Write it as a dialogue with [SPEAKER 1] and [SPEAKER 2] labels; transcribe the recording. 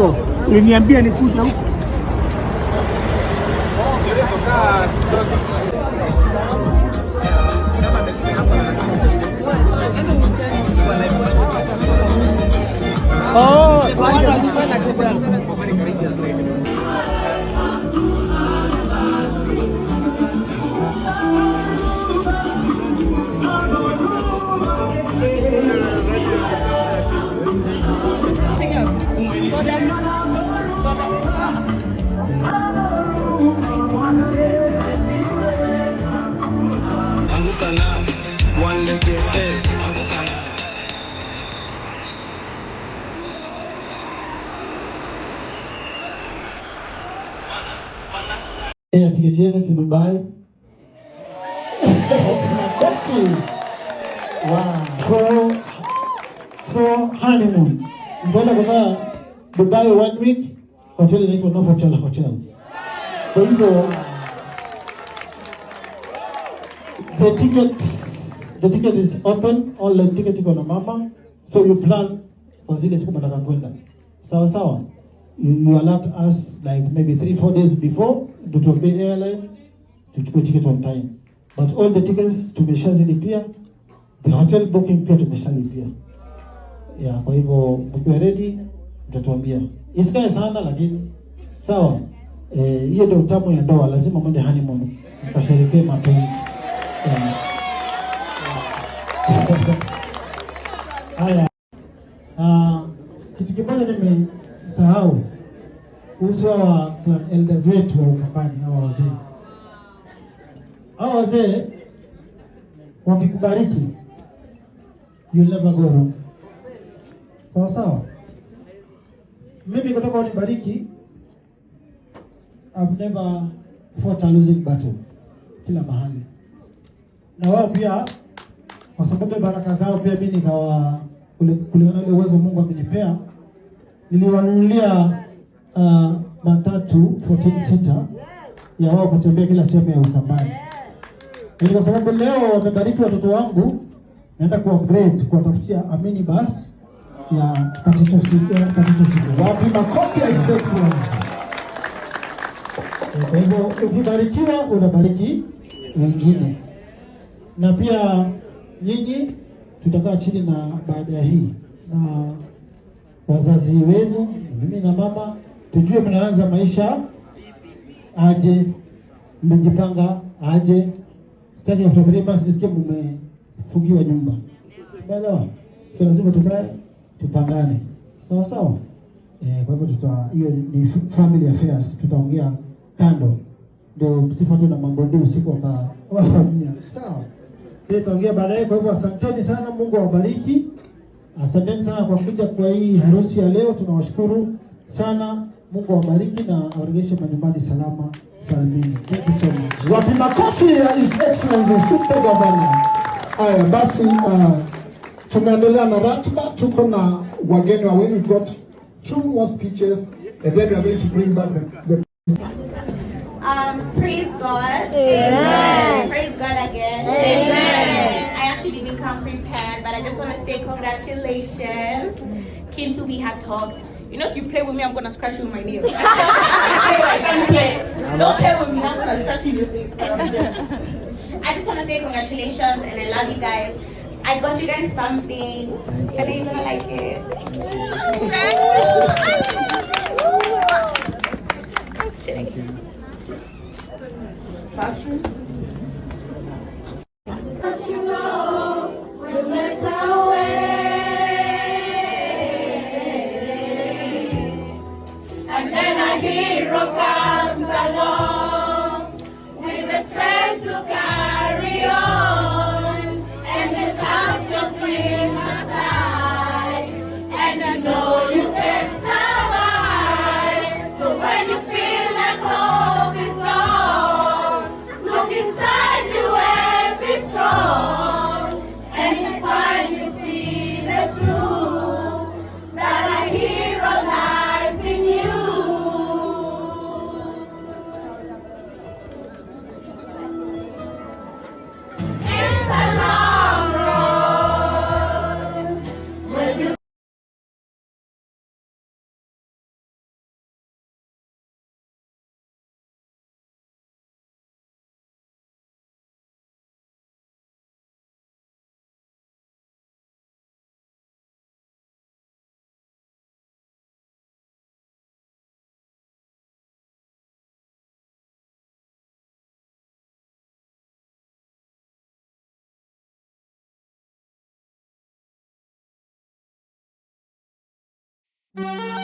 [SPEAKER 1] huko. Uliniambia nikuje huko. Oh,
[SPEAKER 2] tiketi yenu to Dubai. Wow. For honeymoon. Mtaenda kukaa Dubai 1 week, hotel inaitwa Novotel Hotel. Kwa hivyo the ticket is open, online ticket iko na mama, so you plan kwa zile siku mtaka kwenda. Sawa sawa. You alert us like maybe 3-4 days before to be airline to ticket on time. But all the tickets tumeshazilipia, the hotel booking pia tumeshalipia. Yeah, kwa hivyo mkiwa ready mtatuambia. Isikae sana lakini sawa. Hiyo ndio utamu ya ndoa, lazima mwende honeymoon. Mkasherehekee mapenzi. Haya. Kitu kimoja nimesahau kuhusu wa elders wetu wa Ukambani, hawa wazee. Hawa wazee wakikubariki, you never go wrong. Sawa sawa. Mimi kutoka unibariki, I've never fought a losing battle kila mahali. Na wao pia kwa sababu baraka zao pia mimi nikawa kulingana na uwezo Mungu amenipea, niliwanunulia matatu 14 seater ya wao kutembea kila sehemu ya Ukambani. Kwa sababu leo wamebariki watoto wangu, naenda ku upgrade kuwatafutia amini bus ya 32 seater.
[SPEAKER 1] Wapi makofi ya excellence.
[SPEAKER 2] Kwa hivyo ukibarikiwa unabariki wengine. Na pia nyinyi tutakaa chini na baada ya hii na wazazi wenu, mimi na mama, tujue mnaanza maisha aje, mmejipanga aje. Sitaki kufikiria basi nisikie mmefungiwa nyumba. Bado sio lazima tukae tupangane. Sawa sawa? Kwa hivyo hiyo ni family affairs, tutaongea kando. Ndio msifuate na mambo ndio usiku wa familia. Sawa? Tutaongea baadaye. Kwa hivyo asanteni sana, Mungu awabariki. Asanteni sana kwa kuja kwa hii harusi ya leo, tunawashukuru sana. Mungu awabariki na awarejeshe nyumbani salama salimini. Thank you so much.
[SPEAKER 1] Wapi makofi ya His Excellency Super Governor. Haya basi, tunaendelea na ratiba. Tuko na wageni wawili, we've got 2 more speeches and then we are going to bring back the
[SPEAKER 3] praise God. Amen. Praise God again. Amen. I actually didn't come prepared, but I just want to say congratulations. Kintu, we have talked. You know, if you play with me, I'm going to scratch you with my nails. I can't play. Don't play with me, I'm going to scratch you with your face. I just want to say congratulations and I love you guys. I got you guys something. I know you're going to like it. Thank you. Sashi? Thank you.